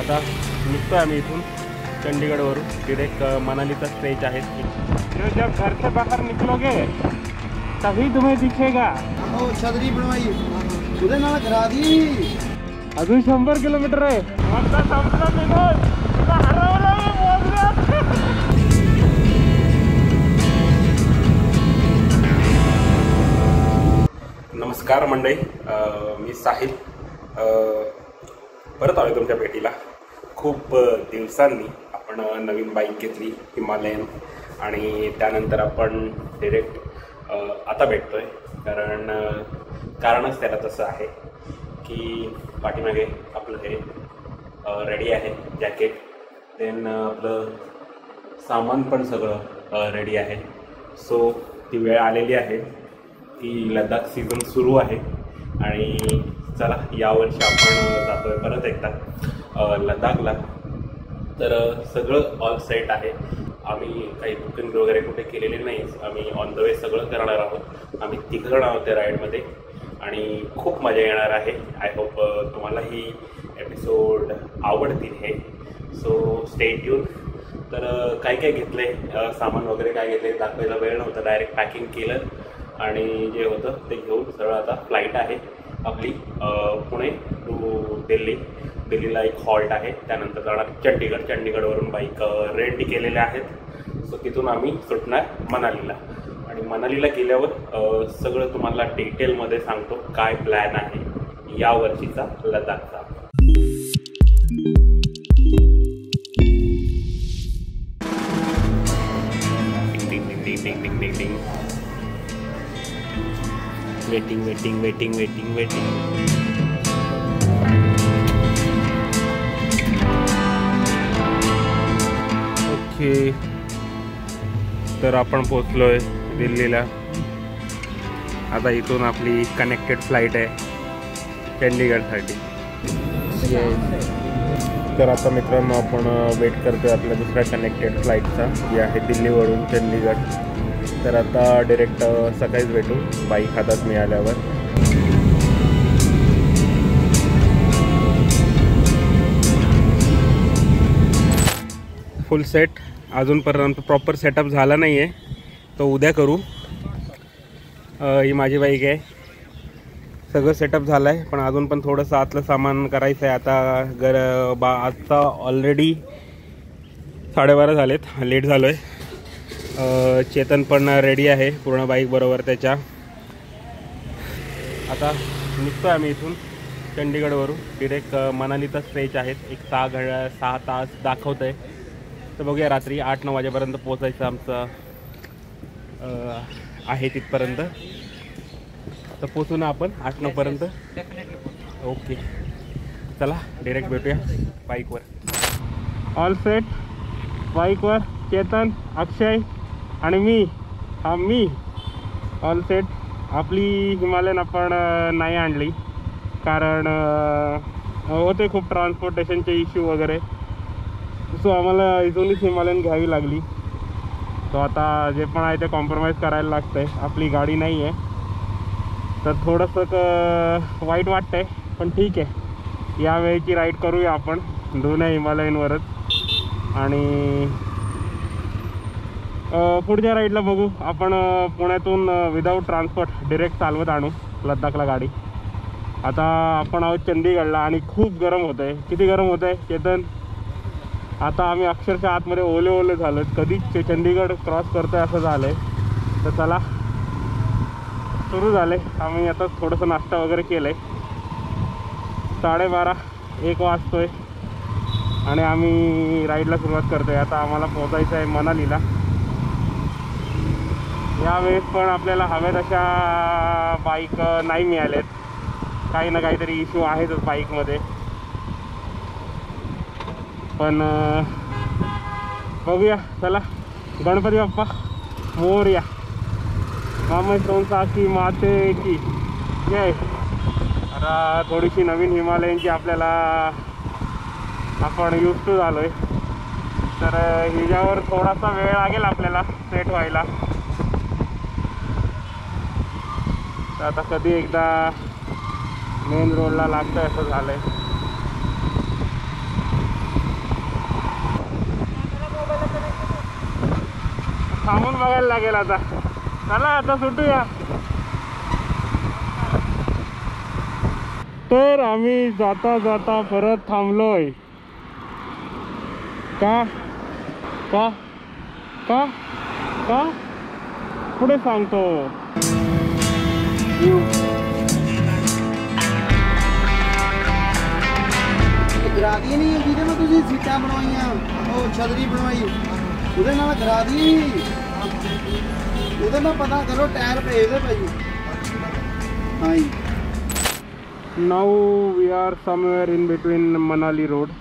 आता निघतोय आम्ही इथून चंडीगढ़वरून डायरेक्ट मनालीचा स्ट्रेच आहे। जब घर से बाहर निकलोगे तभी तुम्हें दिखेगा। छतरी बनवाई उधर ना करा दी। अजून 100 किलोमीटर आहे। आता संपलं निघून तुला हरवलं मी मोजल्यात। नमस्कार मंडळी, मी साहिल परत आलोय तुमच्या भेटीला। खूप दिवसांनी आपण नवीन बाईक घेतली हिमालयन आणि त्यानंतर आपण डायरेक्ट आता भेटतोय। कारणच त्याला तसं आहे की पाठीमागे आपलं हे रेडी आहे, जॅकेट, देन आपलं सामान पण सगळं रेडी आहे। सो ती वेळ आलेली आहे की लडाख सीझन सुरू आहे आणि चला यावर्षी आपण जातोय परत एकदा लडाखला। तर सगळं ऑल सेट आहे। आम्ही काही बुकिंग वगैरे कुठे केलेले नाही, आम्ही ऑन द वे सगळं करणार आहोत। आम्ही तिघं आहोत त्या राईडमध्ये आणि खूप मजा येणार आहे। आय होप तुम्हाला ही एपिसोड आवडतील हे। So stay tune. तर काय काय घेतले, सामान वगैरे काय घेतले दाखवायला वेळ नव्हता, डायरेक्ट पॅकिंग केलं आणि जे होतं ते घेऊन सरळ आता फ्लाईट आहे आपली पुणे टू दिल्ली। दिल्लीला एक हॉल्ट आहे, त्यानंतर जाणार चंडीगड। चंडीगडवरून बाईक रेंट केलेल्या आहेत। सो तिथून आम्ही सुटणार मनालीला आणि मनालीला गेल्यावर सगळं तुम्हाला डिटेलमध्ये सांगतो काय प्लॅन आहे या वर्षीचा लडाखचा। Waiting waiting waiting waiting waiting. Okay, तर आपण पोचलोय दिल्लीला। आता इथून आपली कनेक्टेड फ्लाईट आहे चंडीगडसाठी। तर आता मित्रांनो आपण वेट करतोय आपल्या दुसऱ्या कनेक्टेड फ्लाईटचा, जी आहे दिल्लीवरून चंडीगड। तर आता डायरेक्ट सकाळीच भेटू बाईक हातात मिळाल्यावर। फुल सेट अजूनपर्यंत प्रॉपर सेटअप झाला नाही आहे, तो उद्या करू। ही माझी बाईक आहे, सगळं सेटअप झालं आहे पण अजून पण थोडंसं आतलं सामान करायचं आहे। आता आत्ता ऑलरेडी 12:30 झालेत, लेट झालो आहे। चेतन पण रेडी आहे पूर्ण बाईक बरोबर त्याच्या। आता निघतोय आम्ही इथून चंडीगडवरून डायरेक्ट मनालीचा स्ट्रेच आहे। एक 6 तास दाखवत आहे, तर बघूया रात्री 8-9 वाजेपर्यंत पोचायचं आमचं आहे तिथपर्यंत। तर पोचू ना आपण 8-9 पर्यंत। ओके चला डायरेक्ट भेटूया बाईकवर। ऑल सेट बाईकवर चेतन, अक्षय आणि मी ऑल सेट। आपली हिमालयन आपण नाही आणली कारण होते खूप ट्रान्सपोर्टेशनचे इश्यू वगैरे। सो आम्हाला इथूनच हिमालयन घ्यावी लागली। तो आता जे पण आहे ते कॉम्प्रोमाइज करायला लागतं आहे। आपली गाडी नाही आहे तर थोडंसं वाईट वाटतं आहे, पण ठीक आहे, यावेळीची राईड करूया आपण जुन्या हिमालयनवरच। आणि पुढच्या राईडला बघू आपण पुण्यातून विदाऊट ट्रान्सपोर्ट डायरेक्ट चालवत आणू लडाखला गाडी। आता आपण आहोत चंडीगडला आणि खूप गरम होतं आहे। किती गरम होतं आहे चेतन? आता आम्ही अक्षरशः आतमध्ये ओले झालो, कधीच चंडीगड क्रॉस करतोय असं झालं आहे। तर चला सुरू झालं आहे। आम्ही आता थोडंसं नाश्ता वगैरे केलं आहे। 12:30-1 वाजतोय आणि आम्ही राईडला सुरुवात करतोय। आता आम्हाला पोहोचायचं आहे मनालीला। यावेळेस पण आपल्याला हव्यात अशा बाईक नाही मिळाल्यात, काही ना काहीतरी इश्यू आहेतच बाईकमध्ये। पण बघूया चला। गणपती बाप्पा मोरया, मामा सोनसा की माते की जय। आता थोडीशी नवीन हिमालयनची आपल्याला आपण यूज टू झालो आहे, तर हिच्यावर थोडासा वेळ लागेल आपल्याला सेट व्हायला। तर आता कधी एकदा मेन रोडला लागतं असं झालं आहे। थांबून बघायला लागेल आता. चला आता सुटूया. तर आम्ही जाता जाता परत थांबलोय. का का का का पुढे सांगतो. करा दी नहीं ਜਿਹਦੇ ਨਾਲ ਤੁਸੀਂ ਸੀਟਾਂ ਬਣਵਾਈਆਂ, ਉਹ ਛਤਰੀ ਬਣਵਾਈ, ਉਹਦੇ ਨਾਲ ਕਰਾ ਦੀ. ਉਹਦੇ ਨਾਲ ਪਤਾ ਕਰੋ ਟਾਇਰ ਭੇਜ ਦੇ ਭਾਈ. ਹਾਂ ਜੀ. Now we are somewhere in between Manali road,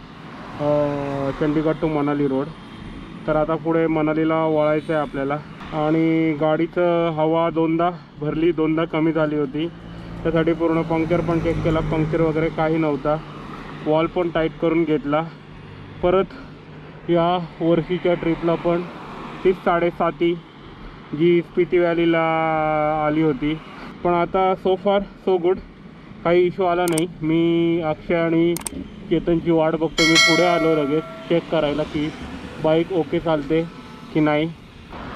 Chandigarh to Manali road. तर आता पुढे मनालीला वळायचं आहे आपल्याला. आणि गाडीचं हवा दोनदा भरली, दोनदा कमी झाली होती. त्यासाठी पूर्ण पंक्चर पण चेक केला, पंक्चर वगैरे काही नव्हता. वॉल पण टाईट करून घेतला. परत या वर्षीच्या ट्रिपला पण तीच 7.5 जी स्पिती व्हॅलीला आली होती. पण आता सो फार सो गुड, काही इश्यू आला नाही. मी अक्षय आणि चेतनची वाट बघतो. मी पुढे आलो लगेच चेक करायला की बाईक ओके चालते की नाही.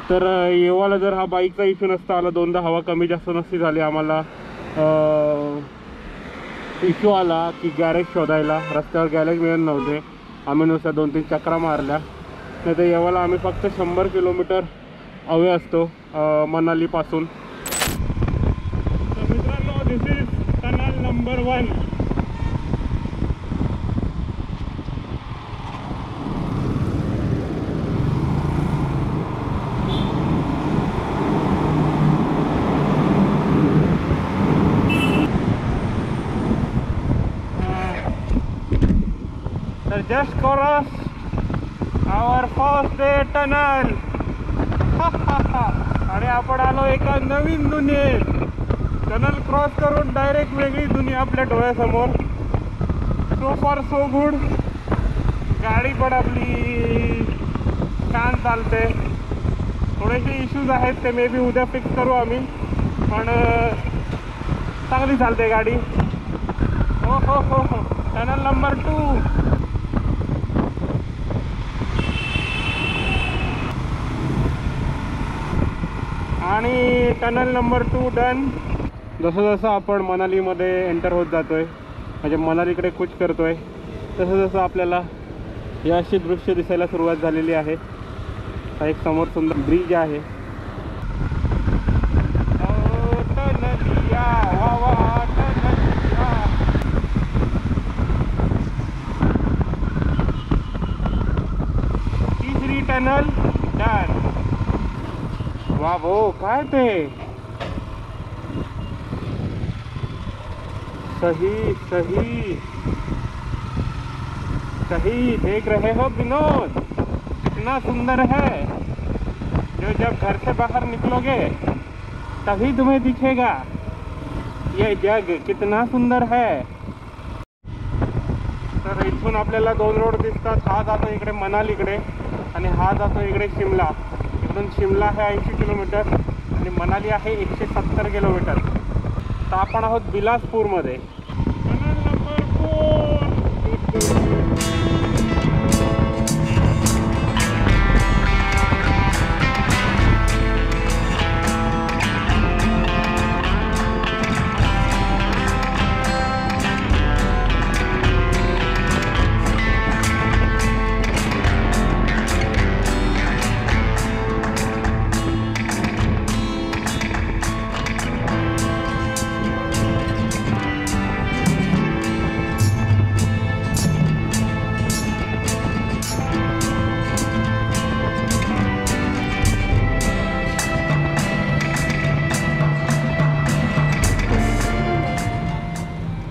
तर येवाला जर हा बाईकचा इश्यू नसता आला, दोनदा हवा कमी जास्त नसती झाली, आम्हाला इश्यू आला की गॅरेज शोधायला. रस्त्यावर गॅरेज मिळत नव्हते. आम्ही नुसत्या 2-3 चक्रा मारल्या. नाही तर येवाला आम्ही फक्त 100 किलोमीटर अवे असतो मनालीपासून. तर मित्रांनो, दिस इज टनल नंबर 1. तर जस्ट क्रॉस आवर फर्स्ट डे टनल. आणि आपण आलो एका नवीन दुनियेत. टनल क्रॉस करून डायरेक्ट वेगळी दुनिया आपल्या डोळ्यासमोर. सो फार सो गुड. गाडी पण आपली छान चालते. थोडेसे इश्यूज आहेत, ते मे बी उद्या फिक्स करू आम्ही, पण चांगली चालते गाडी. हो हो हो हो. Tunnel number 2. आणि टनल नंबर 2 डन. जसं जसं आपण मनालीमध्ये एंटर होत जातो आहे, म्हणजे मनालीकडे कूच करतो आहे, तसं जसं आपल्याला या अशी दृश्य दिसायला सुरुवात झालेली आहे. हा एक समोर सुंदर ब्रिज आहे. तिसरी टनल डन. वाह भाऊ, काय ते सही सही सही देख रहे हो विनोद, कितना सुंदर है. जो जब घर से बाहर निकलोगे तभी तुम्हें दिखेगा ये जग कितना सुंदर है. तर इथून आपल्याला 2 रोड दिसतात. हा जातो इकडे मनालीकडे आणि हा जातो इकडे शिमला. इकडून शिमला आहे 80 किलोमीटर आणि मनाली आहे 170 किलोमीटर. तर आपण आहोत बिलासपूरमध्ये. Tunnel number 4.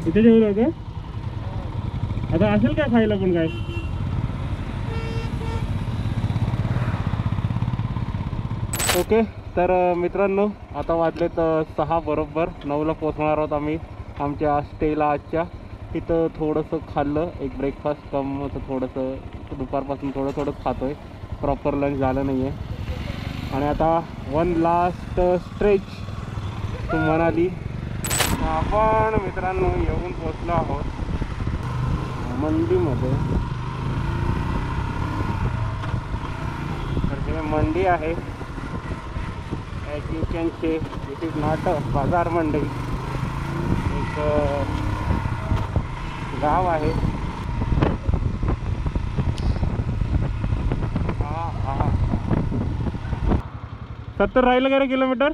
इथे जेवलं होतं. आता असेल काय खायला पण काय. ओके. तर मित्रांनो, आता वाजलेत 6 बरोबर. 9ला पोचणार आहोत आम्ही आमच्या स्टेला आजच्या. तिथं थोडंसं खाल्लं, एक ब्रेकफास्ट कम होतं, थोडंसं दुपारपासून थोडंच खातो आहे. प्रॉपर लंच झालं नाही आहे. आणि आता 1 लास्ट स्ट्रेच टू मनाली. आपण मित्रांनो येऊन पोचलो आहोत मंडीमध्ये. तर हे मंडी आहे as you can see, it is not a बाजार मंडी, एक गाव आहे. हा हा 70 राहिलं का रे किलोमीटर?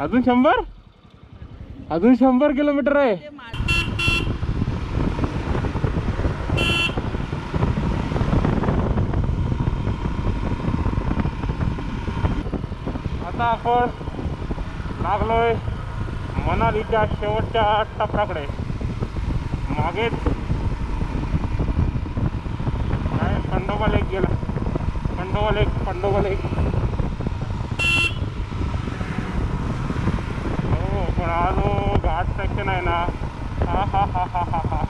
अजून 100? अजून 100 किलोमीटर आहे. आता आपण लागलोय मनालीच्या शेवटच्या टप्प्याकडे. मागेच काय खंडोबा लेक गेला. खंडोबा लेक हो, पण हा जो घाट सेक्शन आहे ना, हा हा हा हा हा हा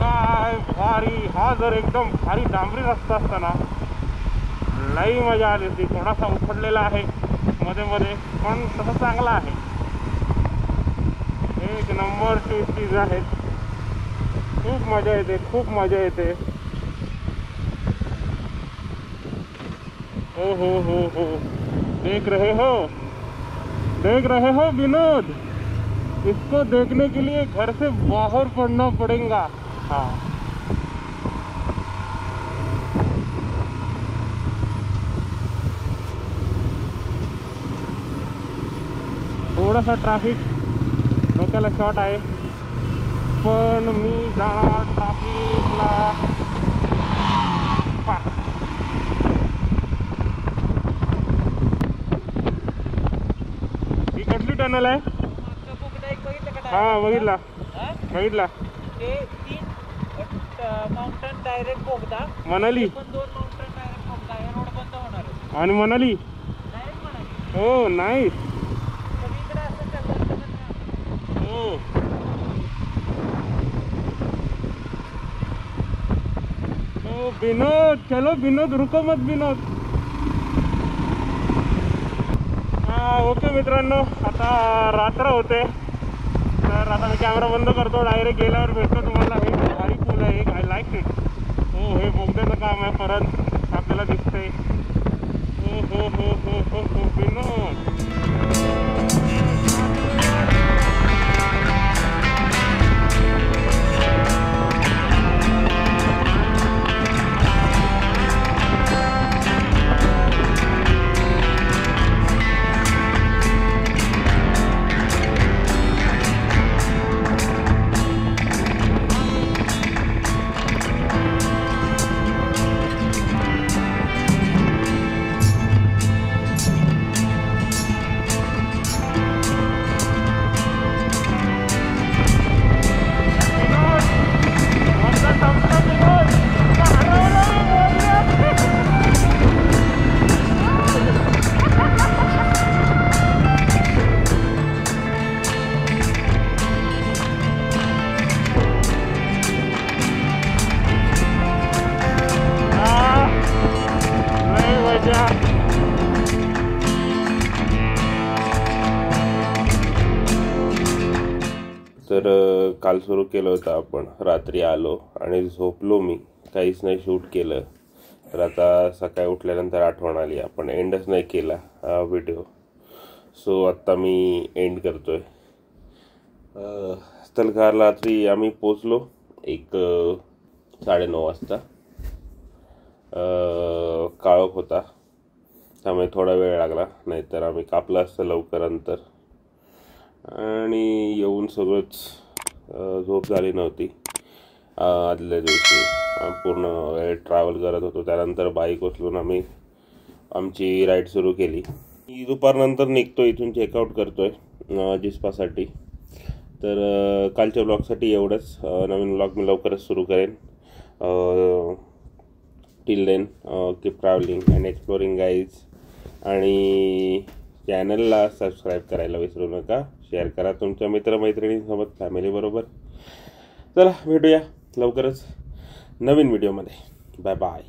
काय भारी. हा जर एकदम भारी डांबरी रस्ता असता ना, लई मजा आली होती. थोडासा उखडलेला आहे मध्ये मध्ये, पण तसं चांगला आहे. एक नंबर चीज आहेत. खूप मजा येते, खूप मजा येते. हो हो हो हो, देख रहे हो विनोद, इसको देखने के लिए घर से बाहर पड़ना पड़ेगा. हाँ थोडासा ट्रॅफिक डोक्याला शॉर्ट आहे, पण मी जाणार ट्रॅफिकला. ही कसली टनल आहे? हा बघितला. ते 3 माउंटन डायरेक्ट बोगदा मनाली, पण 2 माउंटन डायरेक्ट बोगदा. हे रोड बंद होणार आहे. आणि मनाली डायरेक्ट मनाली. हो नाईस. सगळीकडे असं चाललं. हो हो विनोद, चलो विनोद, रुको मत विनोद. ओके मित्रांनो, आता रात्र होते, तर आता मी कॅमेरा बंद करतो. डायरेक्ट गेल्यावर भेटतो तुम्हाला. हे भारी पूल आहे, आय लाईक इट. हो, हे बोगद्याचं काम आहे परत आपल्याला दिसतंय. हो हो हो हो हो हो विनोद. तर काल सुरू केलं होतं आपण, रात्री आलो आणि झोपलो मी, काहीच नाही शूट केलं. तर आता सकाळी उठल्यानंतर आठवण आली, आपण एंडच नाही केला हा व्हिडिओ. सो आत्ता मी एंड करतोय. स्थलकारला रात्री आम्ही पोचलो 1:30 वाजता. काळोख होता त्यामुळे थोडा वेळ लागला, नाहीतर आम्ही कापलं असतं लवकर अंतर. आणि येऊन सगळंच झोप झाली नव्हती. आदल्या दिवशी पूर्ण वेळ ट्रॅव्हल करत होतो. त्यानंतर बाईक उचलून आम्ही आमची राईड सुरू केली. दुपारनंतर निघतो इथून, चेकआउट करतोय जिस्पासाठी. तर कालच्या ब्लॉगसाठी एवढंच. नवीन ब्लॉग मी लवकरच सुरू करेन. Till then keep travelling and exploring guys. आणि चॅनलला सबस्क्राईब करायला विसरू नका. शेअर करा तुमच्या मित्रमैत्रिणींसोबत, फॅमिलीबरोबर. चला भेटूया लवकरच नवीन व्हिडिओमध्ये. Bye bye.